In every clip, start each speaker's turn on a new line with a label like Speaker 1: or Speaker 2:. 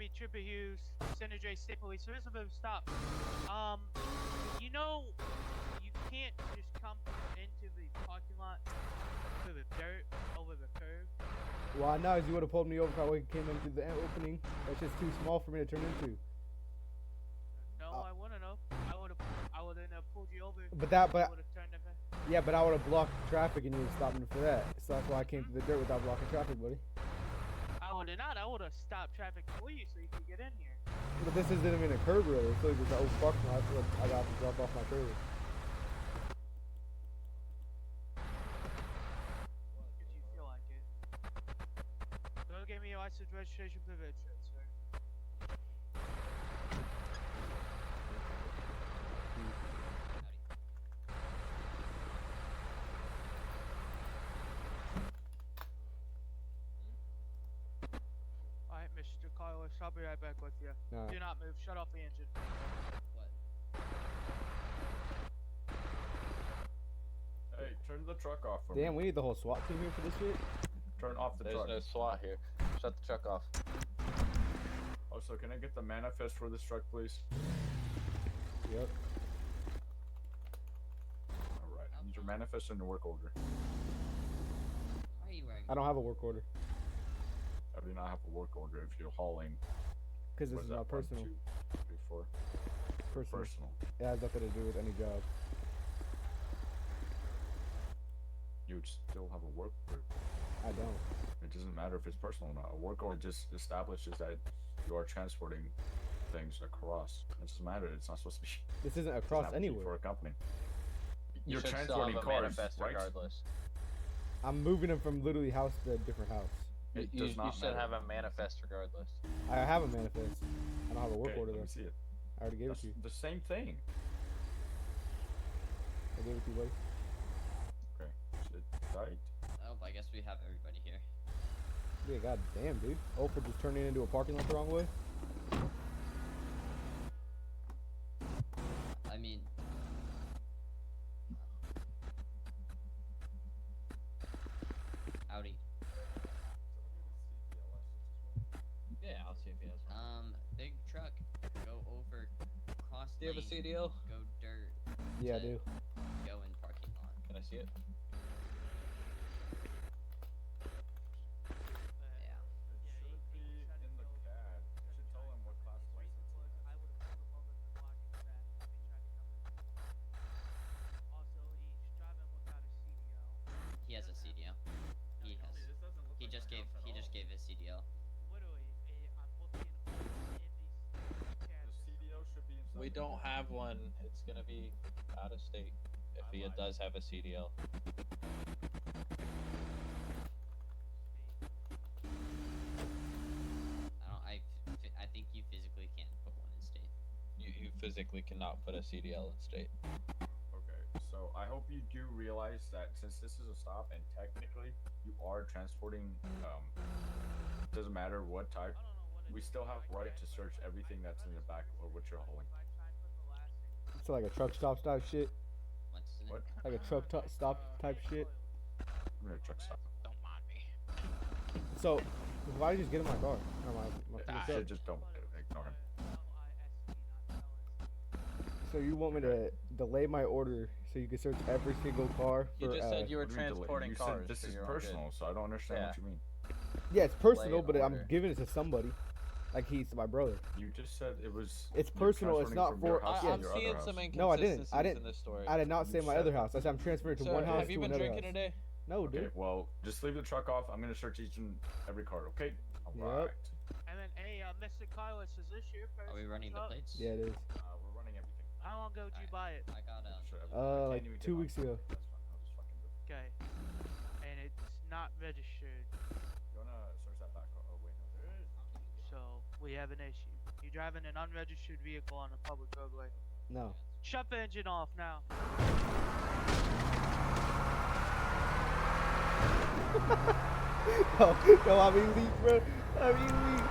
Speaker 1: Army Trooper Hughes, Center J State Police. There is a bit of stop. You know, you can't just come into the parking lot through the dirt over the curb.
Speaker 2: Why not? As you would have pulled me over if I came in through the opening. That's just too small for me to turn into.
Speaker 1: No, I wouldn't have. I would have pulled you over.
Speaker 2: But
Speaker 1: I would have turned the.
Speaker 2: yeah, but I would have blocked traffic and you would stop me for that. So that's why I came through the dirt without blocking traffic, buddy.
Speaker 1: I would have not. I would have stopped traffic for you so you could get in here.
Speaker 2: But this isn't even a curb really. It's like just an old parking lot. So I got to drop off my trailer.
Speaker 1: If you feel like it. Don't give me your license, registration, privilege, sir. Alright, Mr. Carlos, I'll be right back with you.
Speaker 2: Nah.
Speaker 1: Do not move. Shut off the engine.
Speaker 3: Hey, turn the truck off for
Speaker 2: Damn,
Speaker 3: me.
Speaker 2: we need the whole SWAT team here for this shit.
Speaker 3: Turn off the
Speaker 4: There's
Speaker 3: truck.
Speaker 4: no SWAT here. Shut the truck off.
Speaker 3: Also, can I get the manifest for this truck, please?
Speaker 2: Yep.
Speaker 3: Alright, I need your manifest and your work order.
Speaker 5: Why are you wearing?
Speaker 2: I don't have a work order.
Speaker 3: I do not have a work order if you're hauling.
Speaker 2: Because this
Speaker 3: what
Speaker 2: is
Speaker 3: that,
Speaker 2: not personal.
Speaker 3: 1, 2, 3, 4.
Speaker 2: Personal.
Speaker 3: Personal.
Speaker 2: It has nothing to do with any job.
Speaker 3: You would still have a work order.
Speaker 2: I don't.
Speaker 3: It doesn't matter if it's personal or not. A work order just establishes that you are transporting things across. It doesn't matter. It's not supposed to be.
Speaker 2: This isn't
Speaker 3: doesn't
Speaker 2: across
Speaker 3: have to be
Speaker 2: anywhere.
Speaker 3: for a company.
Speaker 4: You
Speaker 3: You're
Speaker 4: should still
Speaker 3: transporting
Speaker 4: have a
Speaker 3: cars,
Speaker 4: manifest
Speaker 3: right?
Speaker 4: regardless.
Speaker 2: I'm moving them from literally house to different house.
Speaker 3: It
Speaker 4: You
Speaker 3: does not
Speaker 4: should
Speaker 3: matter.
Speaker 4: have a manifest regardless.
Speaker 2: I have a manifest. I don't have a work
Speaker 3: Okay,
Speaker 2: order
Speaker 3: let
Speaker 2: though.
Speaker 3: me see it.
Speaker 2: I already gave
Speaker 3: That's
Speaker 2: it to you.
Speaker 3: the same thing.
Speaker 2: I gave it to you, buddy.
Speaker 3: Okay, sit tight.
Speaker 5: Oh, I guess we have everybody here.
Speaker 2: Yeah, god damn, dude. Oprah just turning into a parking lot the wrong way.
Speaker 5: I mean, howdy.
Speaker 4: Yeah, I'll see if he has one.
Speaker 5: Big truck, go over, cross
Speaker 4: Do you have a
Speaker 5: lane,
Speaker 4: CDL?
Speaker 5: go dirt.
Speaker 2: Yeah, I
Speaker 5: to
Speaker 2: do.
Speaker 5: Go in parking lot.
Speaker 4: Can I see it?
Speaker 5: Yeah.
Speaker 3: It should be in the CAD. You should tell him what class license he has.
Speaker 1: I would have pulled him over the block and said, "Let me try to come in." Also, he's driving without a CDL.
Speaker 5: He has a CDL. He has. He just gave his CDL.
Speaker 1: Literally, I'm looking in these
Speaker 3: The
Speaker 1: cabs.
Speaker 3: CDO should be inside.
Speaker 4: We
Speaker 3: the
Speaker 4: don't
Speaker 3: car.
Speaker 4: have one. It's gonna be out of state. If he does have a CDL.
Speaker 5: I think you physically can't put one in state.
Speaker 4: You physically cannot put a CDL in state.
Speaker 3: Okay, so I hope you do realize that since this is a stop and technically you are transporting, doesn't matter what type,
Speaker 1: I don't know what it
Speaker 3: we
Speaker 1: is,
Speaker 3: still have
Speaker 1: like
Speaker 3: right
Speaker 1: that,
Speaker 3: to
Speaker 1: but
Speaker 3: search everything
Speaker 1: I
Speaker 3: that's in the back of what you're hauling.
Speaker 1: I try and put the last thing.
Speaker 2: It's like a truck stop type shit.
Speaker 5: What's in
Speaker 3: What?
Speaker 2: Like a truck stop type shit.
Speaker 3: I'm gonna truck stop.
Speaker 1: Don't mind me.
Speaker 2: So, why did you just get in my car? No, my
Speaker 3: I
Speaker 2: truck.
Speaker 3: should just don't ignore him.
Speaker 2: So you want me to delay my order so you can search every single car for?
Speaker 4: You just said you were
Speaker 3: What do you mean delay?
Speaker 4: transporting
Speaker 3: You
Speaker 4: cars.
Speaker 3: said this
Speaker 4: for
Speaker 3: is
Speaker 4: your own good.
Speaker 3: personal, so I don't understand what
Speaker 4: Yeah.
Speaker 3: you mean.
Speaker 2: Yeah, it's personal,
Speaker 4: Delay
Speaker 2: but I'm
Speaker 4: order.
Speaker 2: giving it to somebody. Like he's my brother.
Speaker 3: You just said it was.
Speaker 2: It's
Speaker 3: you're
Speaker 2: personal, it's
Speaker 3: transferring
Speaker 2: not
Speaker 3: from your
Speaker 2: for-
Speaker 3: house to
Speaker 2: yeah.
Speaker 4: I'm
Speaker 3: your other
Speaker 4: seeing
Speaker 3: house.
Speaker 4: some inconsistencies
Speaker 2: No, I didn't. I didn't.
Speaker 4: in this story.
Speaker 2: I did not say
Speaker 3: You
Speaker 2: my
Speaker 3: said
Speaker 2: other
Speaker 3: that.
Speaker 2: house. I said I'm transferring to
Speaker 4: So,
Speaker 2: one house
Speaker 4: have you
Speaker 2: to
Speaker 4: been
Speaker 2: another
Speaker 4: drinking
Speaker 2: house.
Speaker 4: today?
Speaker 2: No,
Speaker 3: Okay,
Speaker 2: dude.
Speaker 3: well, just leave the truck off. I'm gonna search each and every car. Okay.
Speaker 2: Yep.
Speaker 3: Alright.
Speaker 1: And then, hey, Mr. Carlos, is this your first?
Speaker 5: Are we running the
Speaker 1: truck?
Speaker 5: plates?
Speaker 2: Yeah, it is.
Speaker 3: We're running everything.
Speaker 1: How long ago did you buy it?
Speaker 5: I got
Speaker 3: Sure, I can't
Speaker 2: Like
Speaker 3: even get
Speaker 2: 2
Speaker 3: my-
Speaker 2: weeks ago.
Speaker 3: That's fine. I'll just fucking do it.
Speaker 1: Okay. And it's not registered,
Speaker 3: You wanna search that back car? Oh wait, no, there is.
Speaker 1: so we have an issue. You're driving an unregistered vehicle on a public roadway.
Speaker 2: No.
Speaker 1: Shut the engine off now.
Speaker 2: No, I mean weak, bro. I mean weak.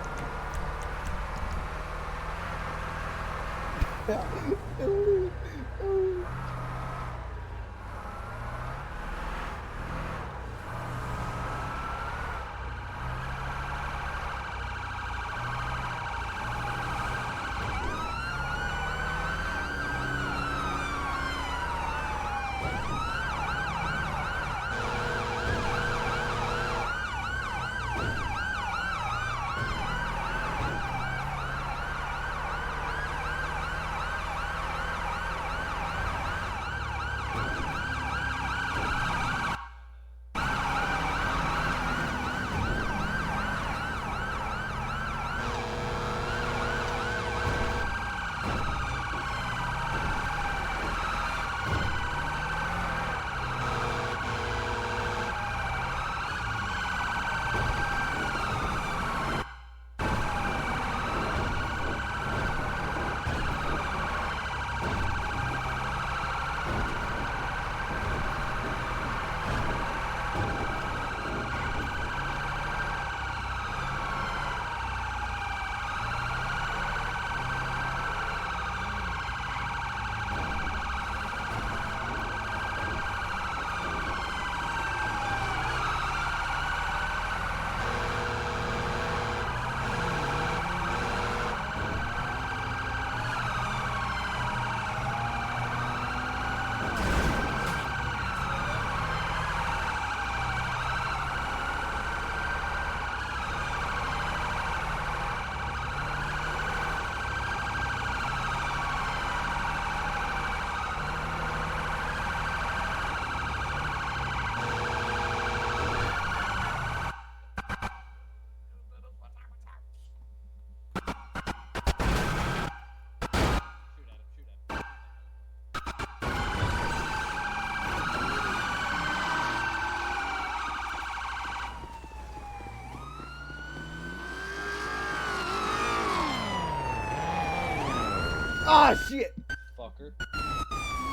Speaker 2: Ah, shit!
Speaker 4: Fucker.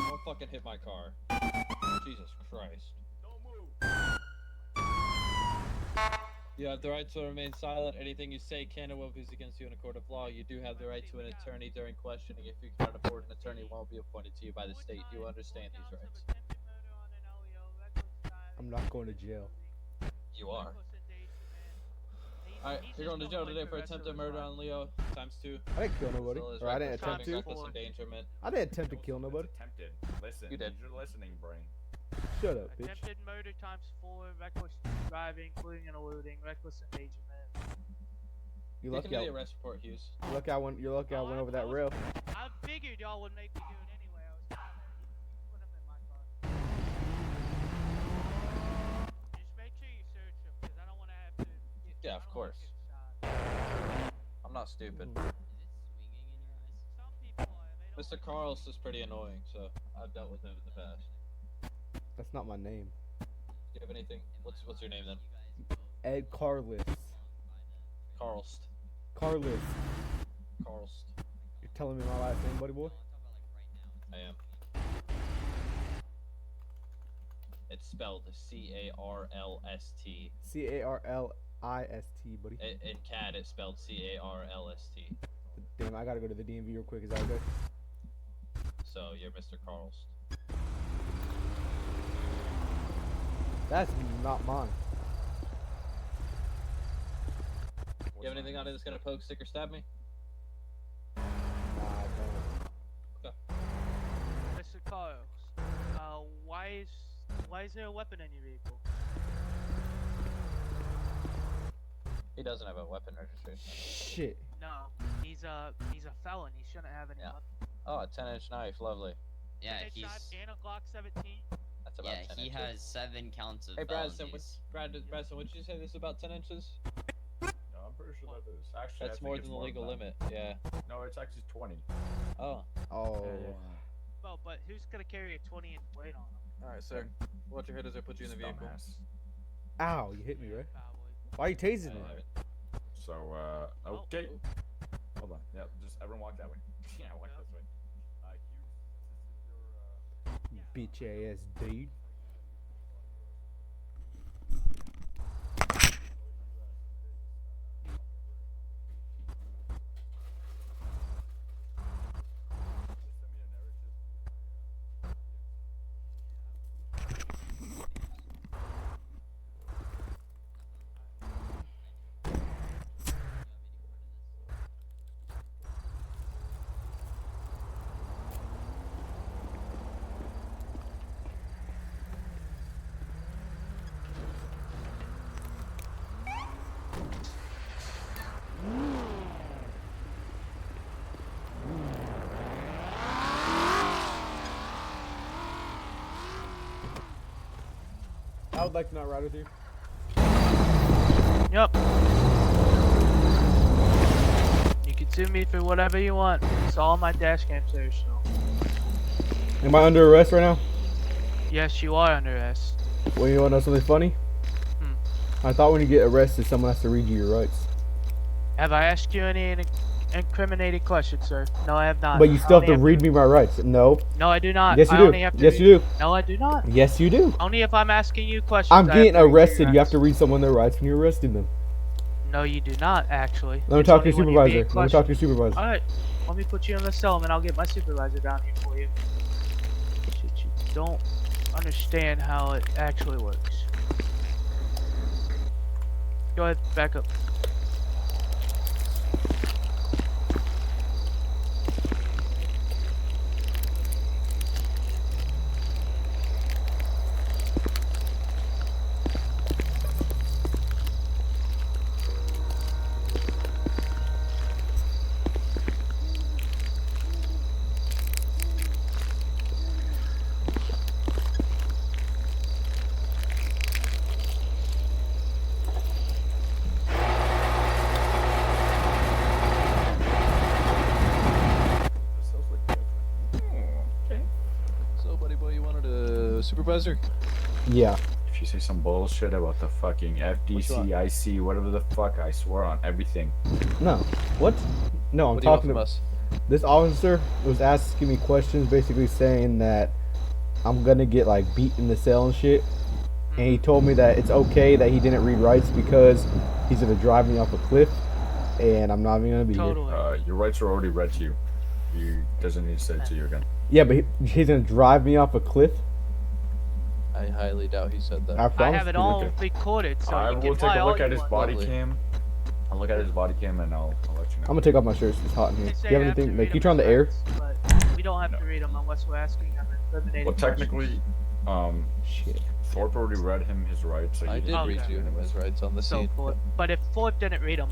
Speaker 4: Don't fucking hit my car. Jesus Christ.
Speaker 3: Don't move.
Speaker 4: You have the right to remain silent. Anything you say can and will be used against you in a court of law. You do have the right to an attorney during questioning. If you cannot afford an attorney, one will be appointed to you by the state. You understand these rights.
Speaker 2: I'm not going to jail.
Speaker 4: You are. Alright, you're going to jail today for attempted murder on Leo ×2.
Speaker 2: I didn't kill nobody.
Speaker 4: As well as
Speaker 2: Or I didn't
Speaker 4: reckless
Speaker 2: attempt
Speaker 4: driving,
Speaker 2: to.
Speaker 4: reckless endangerment.
Speaker 2: I didn't attempt to kill nobody.
Speaker 3: Attempted. Listen.
Speaker 4: You did.
Speaker 3: Use your listening brain.
Speaker 2: Shut up, bitch.
Speaker 1: Attempted murder ×4, reckless driving, including and eluding, reckless endangerment.
Speaker 2: You
Speaker 4: You
Speaker 2: lucky
Speaker 4: can
Speaker 2: I,
Speaker 4: be a report, Hughes.
Speaker 2: you're lucky I went over that rail.
Speaker 1: I figured y'all would make me do it anyway. I was trying to put them in my car. Just make sure you search them, because I don't want to have to get.
Speaker 4: Yeah, of
Speaker 1: I don't wanna
Speaker 4: course.
Speaker 1: get shot.
Speaker 4: I'm not stupid.
Speaker 5: Is it swinging in your eyes?
Speaker 1: Some people are. They don't
Speaker 4: Mr.
Speaker 1: like
Speaker 4: Carlos is pretty annoying, so I've dealt with him in the past.
Speaker 2: That's not my name.
Speaker 4: Do you have anything? What's your name then?
Speaker 5: You guys both
Speaker 2: Ed Carlist.
Speaker 4: Carlst.
Speaker 2: Carlist.
Speaker 4: Carlst.
Speaker 2: You're telling me my last name, buddy boy?
Speaker 5: I'm talking about like right now.
Speaker 4: I am. It's spelled C-A-R-L-S-T.
Speaker 2: C-A-R-L-I-S-T, buddy.
Speaker 4: In CAD, it's spelled C-A-R-L-S-T.
Speaker 2: Damn, I gotta go to the DMV real quick. Is that okay?
Speaker 4: So you're Mr. Carlst.
Speaker 2: That's not mine.
Speaker 4: You have anything on it that's gonna poke, stick, or stab me?
Speaker 2: Nah, I don't.
Speaker 1: Mr. Carlos, why is there a weapon in your vehicle?
Speaker 4: He doesn't have a weapon registration.
Speaker 2: Shit.
Speaker 1: No, he's a felon. He shouldn't have any
Speaker 4: Yeah.
Speaker 1: weapon.
Speaker 4: Oh, a 10-inch knife, lovely.
Speaker 5: Yeah,
Speaker 1: Headshot
Speaker 5: he's
Speaker 1: and a Glock 17.
Speaker 4: That's about
Speaker 5: yeah
Speaker 4: 10
Speaker 5: he
Speaker 4: inches.
Speaker 5: has 7 counts of
Speaker 4: Hey, Bradson,
Speaker 5: felonies.
Speaker 4: Bradson, what did you say this is about 10 inches?
Speaker 3: No, I'm pretty sure that is. Actually, I
Speaker 4: That's
Speaker 3: think
Speaker 4: more
Speaker 3: it's
Speaker 4: than the legal
Speaker 3: that.
Speaker 4: limit. Yeah.
Speaker 3: No, it's actually 20.
Speaker 4: Oh.
Speaker 2: Oh.
Speaker 1: Well, but who's gonna carry a 20-inch blade on him?
Speaker 4: Alright, sir. Watch your head as I put you in the vehicle.
Speaker 3: Dumbass.
Speaker 2: Ow, you hit me, right?
Speaker 1: Probably.
Speaker 2: Why are you tasing me?
Speaker 4: Alright.
Speaker 3: So, okay. Hold on. Yeah, just everyone walk that way. Yeah, walk this way. Hugh, this is your,
Speaker 2: Bitch ass dude. I would like to not ride with you.
Speaker 1: Yep. You can sue me for whatever you want. It's all on my dash cam, sir. So.
Speaker 2: Am I under arrest right now?
Speaker 1: Yes, you are under arrest.
Speaker 2: Well, you wanna know something funny? I thought when you get arrested, someone has to read you your rights.
Speaker 1: Have I asked you any incriminating questions, sir? No, I have not.
Speaker 2: But you
Speaker 1: I
Speaker 2: still have
Speaker 1: only
Speaker 2: to read me my rights. No.
Speaker 1: No, I do not.
Speaker 2: Yes, you
Speaker 1: I
Speaker 2: do.
Speaker 1: only have to
Speaker 2: Yes,
Speaker 1: read-
Speaker 2: you do.
Speaker 1: No, I do not.
Speaker 2: Yes, you do.
Speaker 1: Only if I'm asking you questions.
Speaker 2: I'm
Speaker 1: I have
Speaker 2: getting
Speaker 1: to read your
Speaker 2: arrested. You have
Speaker 1: rights.
Speaker 2: to read someone their rights when you're arresting them.
Speaker 1: No, you do not, actually.
Speaker 2: Let me
Speaker 1: It's
Speaker 2: talk to
Speaker 1: only
Speaker 2: your
Speaker 1: when you're being
Speaker 2: supervisor. Let me talk to your
Speaker 1: questioned.
Speaker 2: supervisor.
Speaker 1: Alright, let me put you in the cell and I'll get my supervisor down here for you. Shit, you don't understand how it actually works. Go ahead, back up.
Speaker 4: So, buddy boy, you wanted a supervisor?
Speaker 2: Yeah.
Speaker 3: If you say some bullshit about the fucking FDCIC, whatever the fuck, I swear on everything.
Speaker 2: No. What? No, I'm
Speaker 4: What do you want
Speaker 2: talking
Speaker 4: from
Speaker 2: to.
Speaker 4: us?
Speaker 2: This officer was asking me questions, basically saying that I'm gonna get like beat in the cell and shit. And he told me that it's okay that he didn't read rights because he's gonna drive me off a cliff, and I'm not even gonna be
Speaker 1: Totally.
Speaker 3: Your rights are already read to you. He doesn't need to say it to you again.
Speaker 2: here. Yeah, but he's gonna drive me off a cliff.
Speaker 4: I highly doubt he said that.
Speaker 2: I
Speaker 1: I
Speaker 2: promise.
Speaker 1: have it
Speaker 2: you.
Speaker 1: all
Speaker 3: okay.
Speaker 1: recorded, so
Speaker 3: I
Speaker 1: you
Speaker 3: will
Speaker 1: can
Speaker 3: take
Speaker 1: lie
Speaker 3: a
Speaker 1: all
Speaker 3: look
Speaker 1: you
Speaker 3: at his
Speaker 1: want.
Speaker 3: body
Speaker 4: Lovely.
Speaker 3: cam. I'll look at his body cam and I'll let you know.
Speaker 2: I'm gonna take off my shirt. It's hot in here.
Speaker 1: Didn't
Speaker 2: Do
Speaker 1: say
Speaker 2: you have
Speaker 1: have to
Speaker 2: anything?
Speaker 1: read
Speaker 2: Like, you
Speaker 1: 'em
Speaker 2: turn on the
Speaker 1: in
Speaker 2: air?
Speaker 1: rights, But we don't have
Speaker 3: No.
Speaker 1: to read them unless we're asking them eliminating
Speaker 3: Well, technically,
Speaker 2: Shit.
Speaker 3: Thorpe already read him his rights. So he
Speaker 4: I did
Speaker 3: didn't
Speaker 1: Okay.
Speaker 4: read you his rights on the
Speaker 1: so
Speaker 4: scene.
Speaker 1: Thorpe. But if Thorpe didn't read them,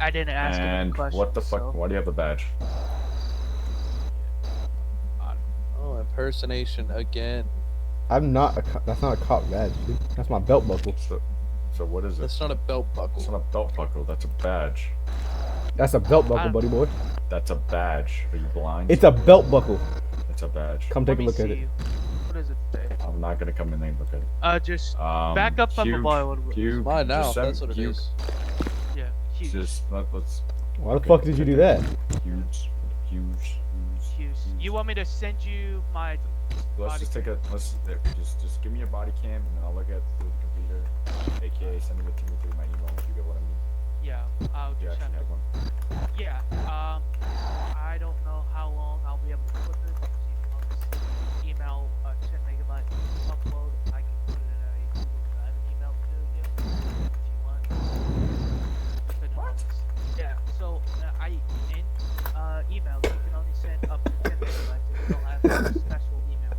Speaker 1: I didn't ask him any
Speaker 3: And
Speaker 1: questions.
Speaker 3: what the fuck?
Speaker 1: So.
Speaker 3: Why do you have the badge?
Speaker 4: Oh, impersonation again.
Speaker 2: I'm not. That's not a cop badge, dude. That's my belt buckle.
Speaker 3: So what is it?
Speaker 4: That's not a belt
Speaker 3: It's
Speaker 4: buckle.
Speaker 3: not a belt buckle. That's a badge.
Speaker 2: That's a belt buckle,
Speaker 1: I-
Speaker 2: buddy boy.
Speaker 3: That's a badge. Are you blind?
Speaker 2: It's a belt buckle.
Speaker 3: It's a badge.
Speaker 2: Come
Speaker 1: Let
Speaker 2: take a
Speaker 1: me
Speaker 2: look at
Speaker 1: see.
Speaker 2: it.
Speaker 1: What does it say?
Speaker 3: I'm not gonna come in there and look at it.
Speaker 1: Just back up from the bar a little bit.
Speaker 3: Huge.
Speaker 4: Mine now.
Speaker 3: Just send-
Speaker 4: That's what it
Speaker 3: huge-
Speaker 4: is.
Speaker 1: Yeah, huge.
Speaker 3: Just let's
Speaker 2: Why the fuck did you do that?
Speaker 3: huge.
Speaker 1: Huge. You want me to send you my?
Speaker 3: Let's
Speaker 1: Body
Speaker 3: just take a just give me your body cam and then I'll look at through the computer, aka sending it to me through my email if you get what I mean.
Speaker 1: Yeah, I'll
Speaker 3: You
Speaker 1: just
Speaker 3: actually
Speaker 1: send
Speaker 3: have
Speaker 1: it.
Speaker 3: one.
Speaker 1: Yeah. I don't know how long I'll be able to put this. Email 10 megabyte upload. I can put it in a Google Drive and email it to you if you want.
Speaker 3: What?
Speaker 1: Yeah. So in email you can only send up to 10 megabytes. If you don't have a special email.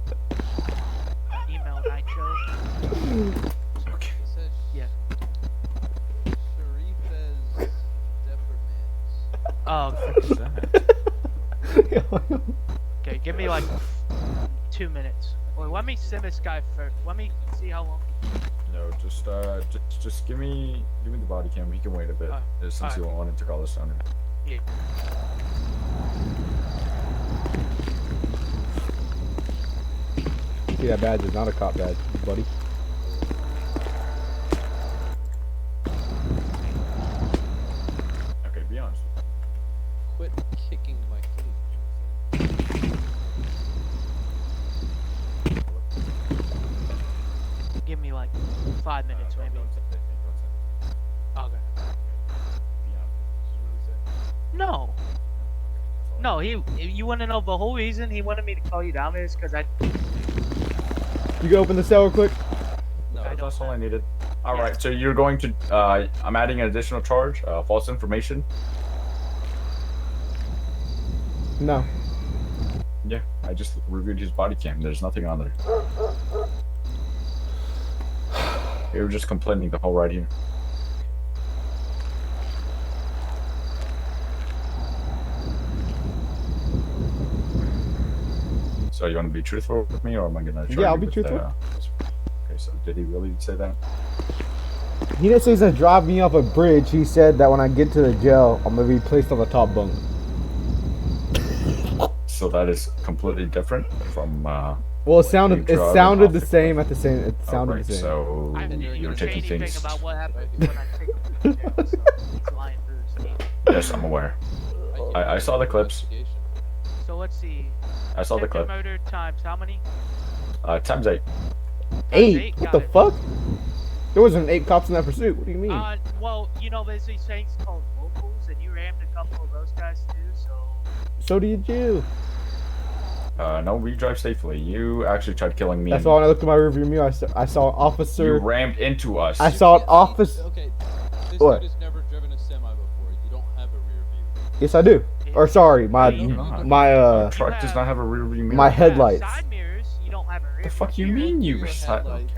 Speaker 1: Email Nitro.
Speaker 3: Okay.
Speaker 4: It says
Speaker 1: Yeah.
Speaker 4: Sharifez Deppermans.
Speaker 1: Oh.
Speaker 3: What is that?
Speaker 1: Okay. Give me like 2 minutes. Or let me send this guy first. Let me see how long.
Speaker 3: No, just give me the body cam. He can wait a bit since
Speaker 1: alright.
Speaker 3: you wanted to call this down.
Speaker 1: Yeah.
Speaker 2: See, that badge is not a cop badge, buddy.
Speaker 3: Okay, be honest.
Speaker 4: Quit kicking my feet.
Speaker 1: Give me like 5 minutes maybe. Okay. No. No, you want to know the whole reason he wanted me to call you down is because I.
Speaker 2: You can open the cell real quick.
Speaker 4: No,
Speaker 1: I don't
Speaker 3: That's all I
Speaker 1: have-
Speaker 3: needed. All
Speaker 1: Yeah.
Speaker 3: right, so you're going to. I'm adding an additional charge, false information.
Speaker 2: No.
Speaker 3: Yeah, I just reviewed his body cam. There's nothing on there. You were just complaining the whole ride here. So you want to be truthful with me, or am I gonna? Try
Speaker 2: Yeah, I'll
Speaker 3: you
Speaker 2: be
Speaker 3: with,
Speaker 2: truthful.
Speaker 3: Okay, so did he really say that?
Speaker 2: He didn't say he's gonna drive me off a bridge. He said that when I get to the jail, I'm gonna be placed on the top bunk.
Speaker 3: So that is completely different from.
Speaker 2: Well, it sounded
Speaker 3: drove him
Speaker 2: sounded
Speaker 3: off
Speaker 2: the
Speaker 3: the
Speaker 2: same
Speaker 3: cliff.
Speaker 2: at the same. It sounded
Speaker 3: Alright,
Speaker 2: the same.
Speaker 3: so
Speaker 1: I didn't
Speaker 3: you're
Speaker 1: even say
Speaker 3: taking
Speaker 1: anything
Speaker 3: things.
Speaker 1: about what happened when I take him to jail, so he's lying through his teeth.
Speaker 3: Yes, I'm aware.
Speaker 4: hear
Speaker 3: I saw the clips.
Speaker 4: investigation.
Speaker 1: So let's see.
Speaker 3: I saw the
Speaker 1: Attempted
Speaker 3: clip.
Speaker 1: murder times how many?
Speaker 3: Times 8.
Speaker 2: Eight? What
Speaker 1: got
Speaker 2: the
Speaker 1: it.
Speaker 2: fuck? There wasn't 8 cops in that pursuit. What do you mean?
Speaker 1: Well, you know, there's these things called locals, and you rammed a couple of those guys too, so.
Speaker 2: So did you.
Speaker 3: No, we drive safely. You actually tried killing me.
Speaker 2: That's why when I looked at my rearview mirror, I saw an
Speaker 3: You
Speaker 2: officer.
Speaker 3: rammed into us.
Speaker 2: I saw an
Speaker 4: Yeah,
Speaker 2: officer.
Speaker 4: Okay, this
Speaker 2: What?
Speaker 4: dude has never driven a semi before. You don't have a rear view.
Speaker 2: Yes, I do. Or sorry, my
Speaker 1: Yeah, you
Speaker 3: do.
Speaker 2: my
Speaker 3: Our truck does not have a rear view mirror.
Speaker 2: my
Speaker 1: You have
Speaker 2: headlights.
Speaker 1: Side mirrors, you don't have a rear
Speaker 3: The fuck
Speaker 1: view
Speaker 3: you
Speaker 1: mirror.
Speaker 3: mean you
Speaker 4: Rear
Speaker 3: side?
Speaker 4: headlights.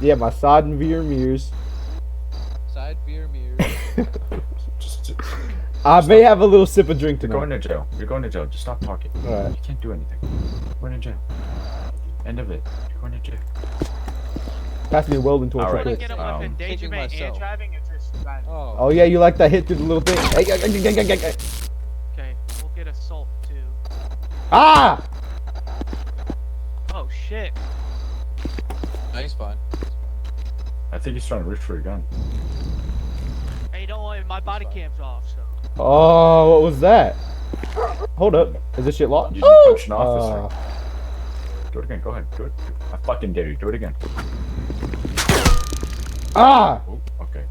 Speaker 2: Yeah, my side and rear mirrors.
Speaker 4: Side rear mirrors.
Speaker 3: Just
Speaker 2: I may have a little sip of drink
Speaker 3: you're going
Speaker 2: tonight.
Speaker 3: to jail. You're going to jail. Just stop talking.
Speaker 2: Alright.
Speaker 3: You can't do anything. You're going to jail. End of it. You're going to jail.
Speaker 2: Pass me a Weldon torch real
Speaker 3: Alright.
Speaker 1: Wanna
Speaker 2: quick.
Speaker 1: get him with endangerment and
Speaker 4: myself.
Speaker 1: driving, or just driving?
Speaker 4: Oh.
Speaker 2: Oh yeah, you like that hit through the little thing? Hey,
Speaker 1: Okay, we'll get assault too.
Speaker 2: Ah!
Speaker 1: Oh shit.
Speaker 4: No, he's fine.
Speaker 3: I think he's trying to reach for your gun.
Speaker 1: Hey, don't worry, my body
Speaker 4: fine.
Speaker 1: cam's off, so.
Speaker 2: Oh, what was that? Hold up. Is this shit locked?
Speaker 3: You just punched an officer. Do it again. Go ahead. Do it. I fucking dare you. Do it again.
Speaker 2: Ah!
Speaker 3: Oh, okay.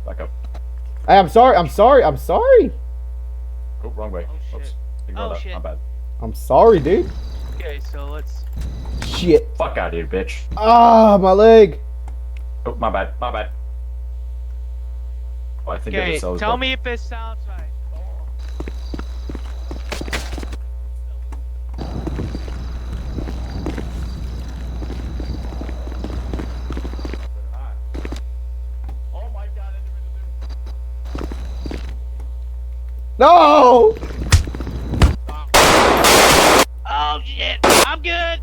Speaker 3: Back up.
Speaker 2: Hey, I'm sorry. I'm sorry. I'm sorry.
Speaker 3: Oh, wrong way.
Speaker 1: Oh, shit.
Speaker 3: Oops. Ignore
Speaker 1: Oh,
Speaker 3: that.
Speaker 1: shit.
Speaker 3: My bad.
Speaker 2: I'm sorry, dude.
Speaker 1: Okay, so let's.
Speaker 2: Shit.
Speaker 3: Fuck out of here, bitch.
Speaker 2: Ah, my leg.
Speaker 3: Oh, my bad. My bad. Oh, I think
Speaker 1: Okay,
Speaker 3: the cell is
Speaker 1: tell
Speaker 3: broken.
Speaker 1: me if this sounds right.
Speaker 3: Oh my god, I didn't mean to do
Speaker 2: No!
Speaker 1: Oh shit! I'm good!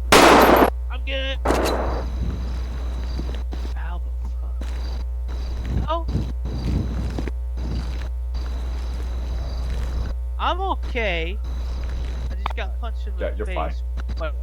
Speaker 1: I'm good! How the fuck? Oh? I'm okay. I just got punched in the
Speaker 3: Yeah, you're
Speaker 1: face.
Speaker 3: fine.
Speaker 1: But